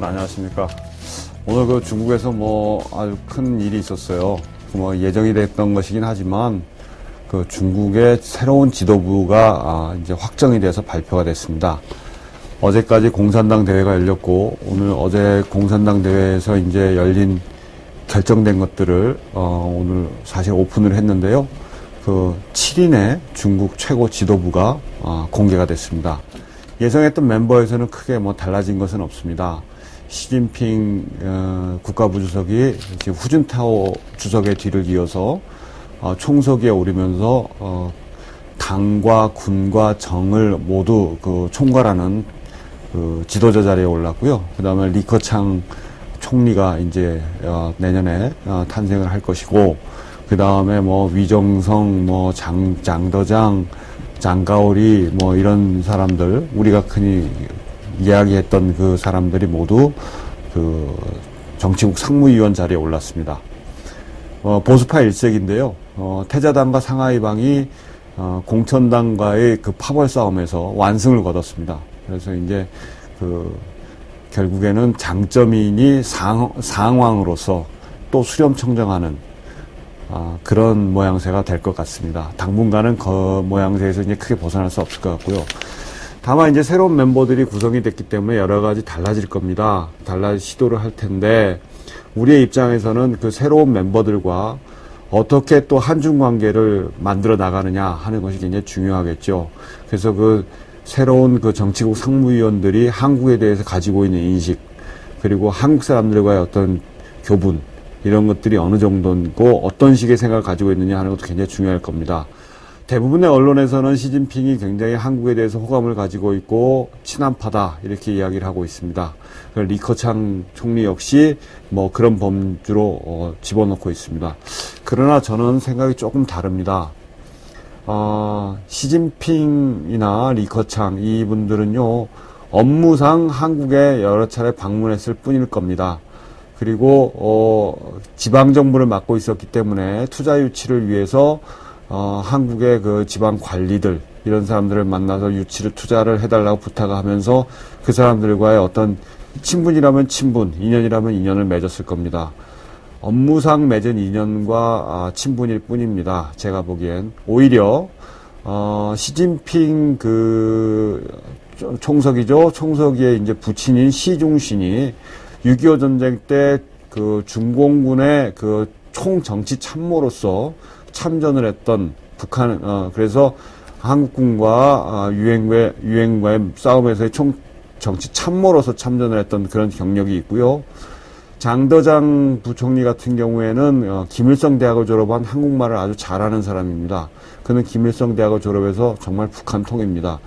여러분 안녕하십니까. 오늘 그 중국에서 아주 큰 일이 있었어요. 예정이 됐던 것이긴 하지만 그 중국의 새로운 지도부가 이제 확정이 돼서 발표가 됐습니다. 어제까지 공산당 대회가 열렸고 어제 공산당 대회에서 이제 결정된 것들을 오늘 사실 오픈을 했는데요. 그 7인의 중국 최고 지도부가 공개가 됐습니다. 예상했던 멤버에서는 크게 달라진 것은 없습니다. 시진핑 국가부주석이 지금 후진타오 주석의 뒤를 이어서 총서기에 오르면서 당과 군과 정을 모두 총괄하는 그 지도자 자리에 올랐고요. 그 다음에 리커창 총리가 이제 내년에 탄생을 할 것이고, 그 다음에 위정성, 장더장, 장가오리 이런 사람들, 우리가 흔히 이야기했던 그 사람들이 모두 그 정치국 상무위원 자리에 올랐습니다. 보수파 일색인데요. 태자당과 상하이방이 공천당과의 그 파벌 싸움에서 완승을 거뒀습니다. 그래서 이제 결국에는 장점인이 상황으로서 또 수렴청정하는 그런 모양새가 될 것 같습니다. 당분간은 그 모양새에서 이제 크게 벗어날 수 없을 것 같고요. 다만 이제 새로운 멤버들이 구성이 됐기 때문에 여러 가지 달라질 겁니다. 시도를 할 텐데, 우리의 입장에서는 그 새로운 멤버들과 어떻게 또 한중 관계를 만들어 나가느냐 하는 것이 굉장히 중요하겠죠. 그래서 그 새로운 그 정치국 상무위원들이 한국에 대해서 가지고 있는 인식, 그리고 한국 사람들과의 어떤 교분, 이런 것들이 어느 정도고 어떤 식의 생각을 가지고 있느냐 하는 것도 굉장히 중요할 겁니다. 대부분의 언론에서는 시진핑이 굉장히 한국에 대해서 호감을 가지고 있고 친한파다 이렇게 이야기를 하고 있습니다. 리커창 총리 역시 그런 범주로 집어넣고 있습니다. 그러나 저는 생각이 조금 다릅니다. 시진핑이나 리커창 이분들은요, 업무상 한국에 여러 차례 방문했을 뿐일 겁니다. 그리고 지방정부를 맡고 있었기 때문에 투자 유치를 위해서 한국의 그 지방 관리들, 이런 사람들을 만나서 투자를 해달라고 부탁을 하면서 그 사람들과의 어떤 친분이라면 친분, 인연이라면 인연을 맺었을 겁니다. 업무상 맺은 인연과 친분일 뿐입니다. 제가 보기엔. 오히려 시진핑 총서기죠. 총서기의 이제 부친인 시중신이 6.25 전쟁 때 그 중공군의 그 총정치 참모로서 참전을 했던 북한, 그래서 한국군과 유엔과의 싸움에서의 총정치 참모로서 참전을 했던 그런 경력이 있고요. 장더장 부총리 같은 경우에는 김일성 대학을 졸업한 한국말을 아주 잘하는 사람입니다. 그는 김일성 대학을 졸업해서 정말 북한통입니다.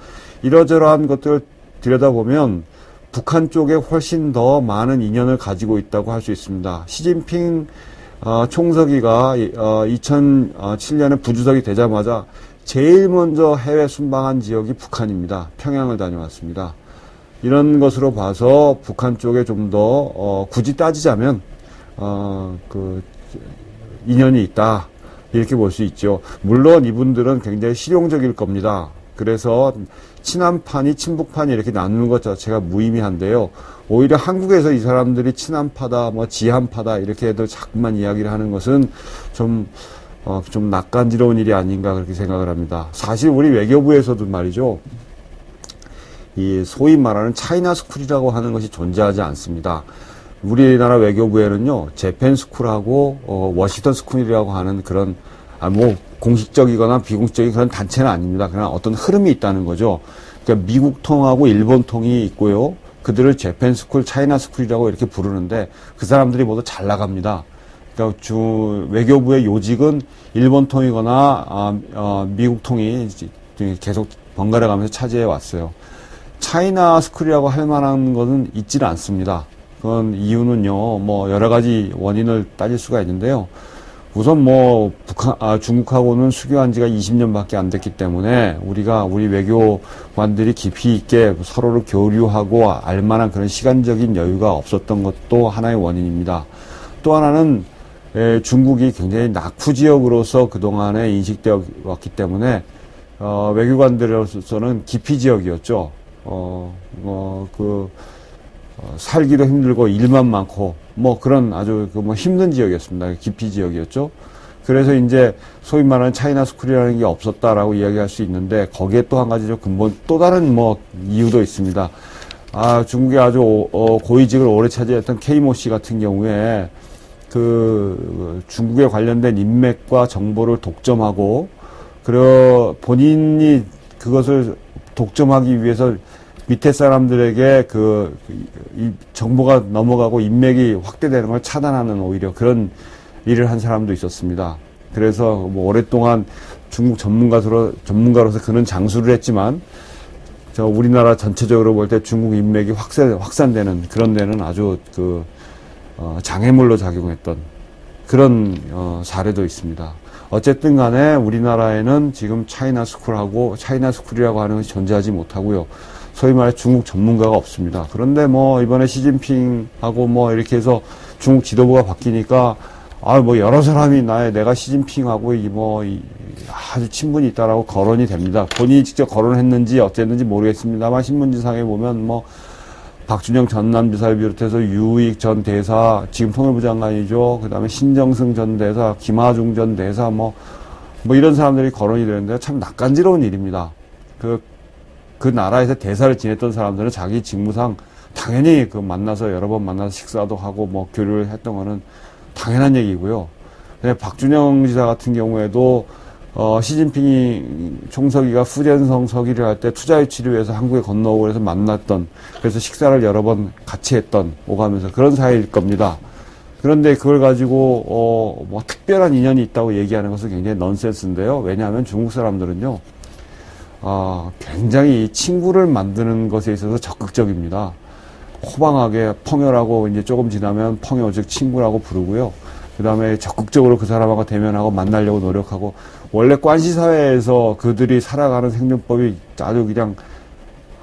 이러저러한 것들을 들여다보면 북한 쪽에 훨씬 더 많은 인연을 가지고 있다고 할 수 있습니다. 시진핑 총서기가 2007년에 부주석이 되자마자 제일 먼저 해외 순방한 지역이 북한입니다. 평양을 다녀왔습니다. 이런 것으로 봐서 북한 쪽에 좀 더 굳이 따지자면 인연이 있다, 이렇게 볼 수 있죠. 물론 이분들은 굉장히 실용적일 겁니다. 그래서 친한파니 친북파니 이렇게 나누는 것 자체가 무의미한데요. 오히려 한국에서 이 사람들이 친한파다, 지한파다 이렇게 애들 자꾸만 이야기를 하는 것은 좀 낯간지러운 일이 아닌가 그렇게 생각을 합니다. 사실 우리 외교부에서도 말이죠, 이 소위 말하는 차이나 스쿨이라고 하는 것이 존재하지 않습니다. 우리나라 외교부에는요, 재팬 스쿨하고 워싱턴 스쿨이라고 하는 그런 공식적이거나 비공식적인 그런 단체는 아닙니다. 그냥 어떤 흐름이 있다는 거죠. 그러니까 미국통하고 일본통이 있고요. 그들을 재팬 스쿨, 차이나 스쿨이라고 이렇게 부르는데 그 사람들이 모두 잘 나갑니다. 그러니까 외교부의 요직은 일본통이거나 미국통이 계속 번갈아 가면서 차지해 왔어요. 차이나 스쿨이라고 할 만한 것은 있지는 않습니다. 그건 이유는요, 여러 가지 원인을 따질 수가 있는데요. 우선 중국하고는 수교한 지가 20년밖에 안 됐기 때문에 우리 외교관들이 깊이 있게 서로를 교류하고 알만한 그런 시간적인 여유가 없었던 것도 하나의 원인입니다. 또 하나는 중국이 굉장히 낙후 지역으로서 그동안에 인식되어 왔기 때문에 외교관들로서는 기피 지역이었죠. 살기도 힘들고 일만 많고 뭐 그런 아주 그 뭐 힘든 지역이었습니다. 기피 지역이었죠. 그래서 이제 소위 말하는 차이나 스쿨이라는 게 없었다라고 이야기할 수 있는데 거기에 또 한 가지 좀 근본 또 다른 뭐 이유도 있습니다. 중국에 아주 고위직을 오래 차지했던 케이모 씨 같은 경우에 그 중국에 관련된 인맥과 정보를 독점하고 그리고 본인이 그것을 독점하기 위해서 밑에 사람들에게 이 정보가 넘어가고 인맥이 확대되는 걸 차단하는 오히려 그런 일을 한 사람도 있었습니다. 그래서 뭐 오랫동안 중국 전문가로서 그는 장수를 했지만 우리나라 전체적으로 볼 때 중국 인맥이 확산되는 그런 데는 아주 장애물로 작용했던 그런 사례도 있습니다. 어쨌든 간에 우리나라에는 지금 차이나 스쿨이라고 하는 것이 존재하지 못하고요. 소위 말해 중국 전문가가 없습니다. 그런데 뭐 이번에 시진핑하고 뭐 이렇게 해서 중국 지도부가 바뀌니까 뭐 여러 사람이 내가 시진핑하고 아주 친분이 있다라고 거론이 됩니다. 본인이 직접 거론했는지 어쨌는지 모르겠습니다만 신문지상에 보면 뭐 박준영 전남지사를 비롯해서 유익 전 대사, 지금 통일부 장관이죠. 그 다음에 신정승 전 대사, 김하중 전 대사, 뭐 이런 사람들이 거론이 되는데 참 낯간지러운 일입니다. 그 나라에서 대사를 지냈던 사람들은 자기 직무상 당연히 만나서 여러 번 만나서 식사도 하고 뭐 교류를 했던 거는 당연한 얘기고요. 근데 박준영 지사 같은 경우에도 시진핑이 총서기가 후젠성 서기를 할 때 투자 유치를 위해서 한국에 건너오고 그래서 만났던, 그래서 식사를 여러 번 같이 했던, 오가면서 그런 사이일 겁니다. 그런데 그걸 가지고 뭐 특별한 인연이 있다고 얘기하는 것은 굉장히 넌센스인데요. 왜냐하면 중국 사람들은요, 굉장히 친구를 만드는 것에 있어서 적극적입니다. 호방하게 펑여라고 이제 조금 지나면 펑여, 즉 친구라고 부르고요. 그 다음에 적극적으로 그 사람하고 대면하고 만나려고 노력하고, 원래 관시사회에서 그들이 살아가는 생존법이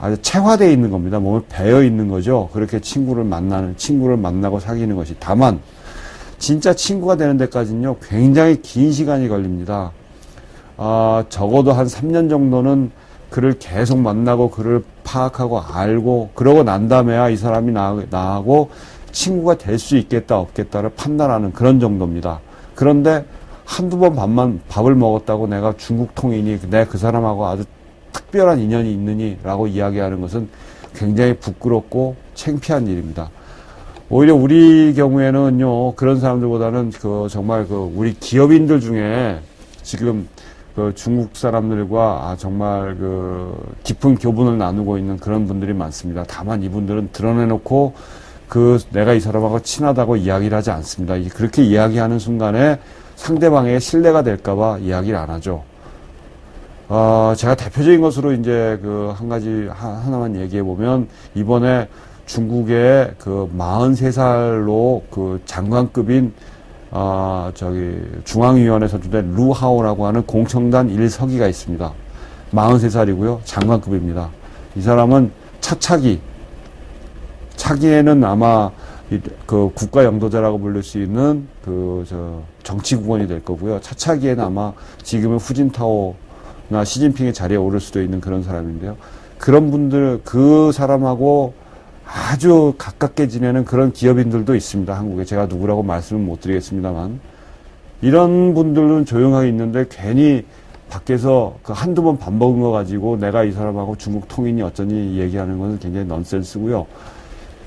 아주 체화되어 있는 겁니다. 몸에 배어 있는 거죠. 그렇게 친구를 만나고 사귀는 것이. 다만, 진짜 친구가 되는 데까지는요, 굉장히 긴 시간이 걸립니다. 적어도 한 3년 정도는 그를 계속 만나고 그를 파악하고 알고, 그러고 난 다음에야 이 사람이 나하고 친구가 될 수 있겠다 없겠다를 판단하는 그런 정도입니다. 그런데 한두 번 밥을 먹었다고 내가 중국 통인이 내가 그 사람하고 아주 특별한 인연이 있느니 라고 이야기하는 것은 굉장히 부끄럽고 창피한 일입니다. 오히려 우리 경우에는요, 그런 사람들보다는 정말 우리 기업인들 중에 지금 중국 사람들과 정말 깊은 교분을 나누고 있는 그런 분들이 많습니다. 다만 이분들은 드러내놓고 내가 이 사람하고 친하다고 이야기를 하지 않습니다. 그렇게 이야기하는 순간에 상대방에게 신뢰가 될까봐 이야기를 안 하죠. 제가 대표적인 것으로 이제 하나만 얘기해 보면, 이번에 중국의 43살로 장관급인 중앙위원회 선출된 루하오라고 하는 공청단 1서기가 있습니다. 43살이고요. 장관급입니다. 이 사람은 차기에는 아마 국가 영도자라고 부를 수 있는 정치국원이 될 거고요. 차차기에는 아마 지금의 후진타오나 시진핑의 자리에 오를 수도 있는 그런 사람인데요. 그런 분들, 그 사람하고 아주 가깝게 지내는 그런 기업인들도 있습니다. 한국에. 제가 누구라고 말씀은 못 드리겠습니다만. 이런 분들은 조용하게 있는데 괜히 밖에서 한두 번 밥 먹은 거 가지고 내가 이 사람하고 중국 통인이 어쩌니 얘기하는 것은 굉장히 넌센스고요.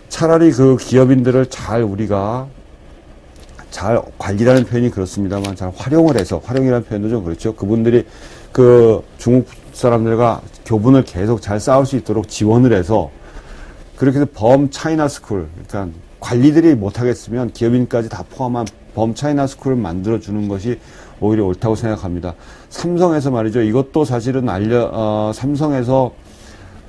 차라리 그 기업인들을 우리가 잘 관리라는 표현이 그렇습니다만 잘 활용을 해서, 활용이라는 표현도 좀 그렇죠. 그분들이 중국 사람들과 교분을 계속 잘 쌓을 수 있도록 지원을 해서, 그렇게 해서 범 차이나 스쿨, 그러니까 관리들이 못하겠으면 기업인까지 다 포함한 범 차이나 스쿨을 만들어주는 것이 오히려 옳다고 생각합니다. 삼성에서 말이죠. 이것도 사실은 삼성에서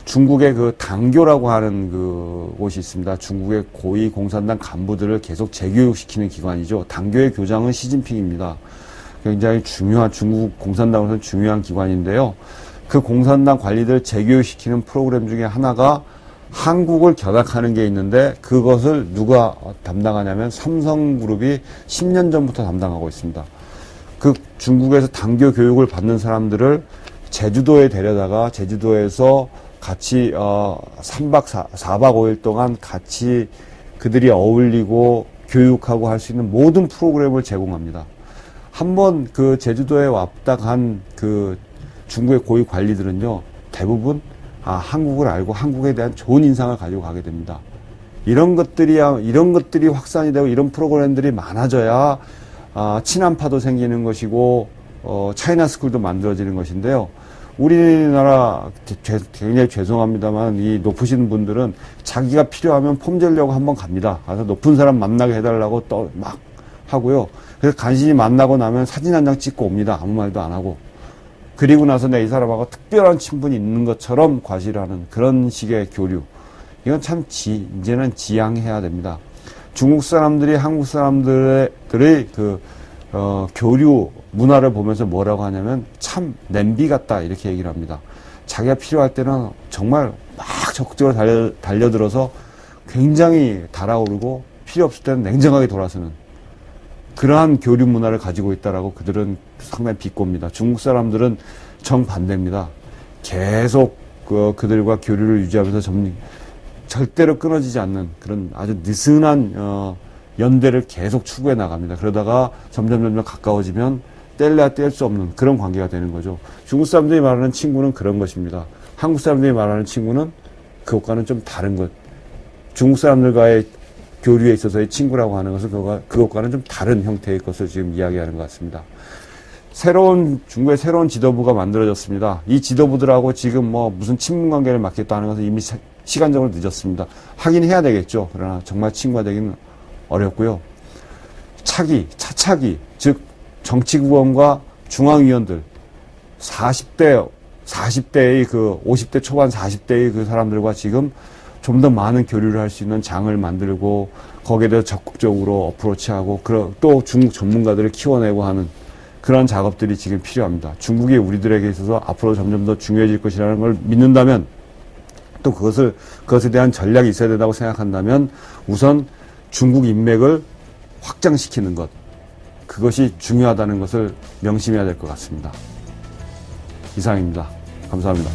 중국의 당교라고 하는 곳이 있습니다. 중국의 고위 공산당 간부들을 계속 재교육시키는 기관이죠. 당교의 교장은 시진핑입니다. 굉장히 중요한, 중국 공산당으로서는 중요한 기관인데요. 그 공산당 관리들 재교육시키는 프로그램 중에 하나가 한국을 견학하는 게 있는데, 그것을 누가 담당하냐면 삼성그룹이 10년 전부터 담당하고 있습니다. 중국에서 당교 교육을 받는 사람들을 제주도에 데려다가 제주도에서 같이 4박 5일 동안 같이 그들이 어울리고 교육하고 할 수 있는 모든 프로그램을 제공합니다. 한번 그 제주도에 왔다 간 그 중국의 고위 관리들은요, 대부분 한국을 알고 한국에 대한 좋은 인상을 가지고 가게 됩니다. 이런 것들이 확산이 되고 이런 프로그램들이 많아져야 친한파도 생기는 것이고 차이나 스쿨도 만들어지는 것인데요. 우리나라 굉장히 죄송합니다만 이 높으신 분들은 자기가 필요하면 폼재려고 한번 갑니다. 가서 높은 사람 만나게 해달라고 또 막 하고요. 그래서 간신히 만나고 나면 사진 한 장 찍고 옵니다. 아무 말도 안 하고. 그리고 나서 내 이 사람하고 특별한 친분이 있는 것처럼 과시하는 그런 식의 교류. 이건 참 이제는 지양해야 됩니다. 중국 사람들이 한국 사람들의 교류 문화를 보면서 뭐라고 하냐면 참 냄비 같다 이렇게 얘기를 합니다. 자기가 필요할 때는 정말 막 적극적으로 달려들어서 굉장히 달아오르고 필요 없을 때는 냉정하게 돌아서는 그러한 교류 문화를 가지고 있다라고 그들은 상당히 비꼽니다. 중국 사람들은 정반대입니다. 계속 그들과 교류를 유지하면서 절대로 끊어지지 않는 그런 아주 느슨한 연대를 계속 추구해 나갑니다. 그러다가 점점 가까워지면 뗄래야 뗄 수 없는 그런 관계가 되는 거죠. 중국 사람들이 말하는 친구는 그런 것입니다. 한국 사람들이 말하는 친구는 그것과는 좀 다른 것. 중국 사람들과의 교류에 있어서의 친구라고 하는 것은 그것과는 좀 다른 형태의 것을 지금 이야기하는 것 같습니다. 중국의 새로운 지도부가 만들어졌습니다. 이 지도부들하고 지금 무슨 친분 관계를 맺겠다는 것은 이미 시간적으로 늦었습니다. 하긴 해야 되겠죠. 그러나 정말 친구가 되기는 어렵고요. 차차기, 즉 정치구원과 중앙위원들 40대의 50대 초반 40대의 그 사람들과 지금 좀 더 많은 교류를 할 수 있는 장을 만들고 거기에 대해서 적극적으로 어프로치하고 또 중국 전문가들을 키워내고 하는 그런 작업들이 지금 필요합니다. 중국이 우리들에게 있어서 앞으로 점점 더 중요해질 것이라는 걸 믿는다면 또 그것에 대한 전략이 있어야 된다고 생각한다면 우선 중국 인맥을 확장시키는 것, 그것이 중요하다는 것을 명심해야 될 것 같습니다. 이상입니다. 감사합니다.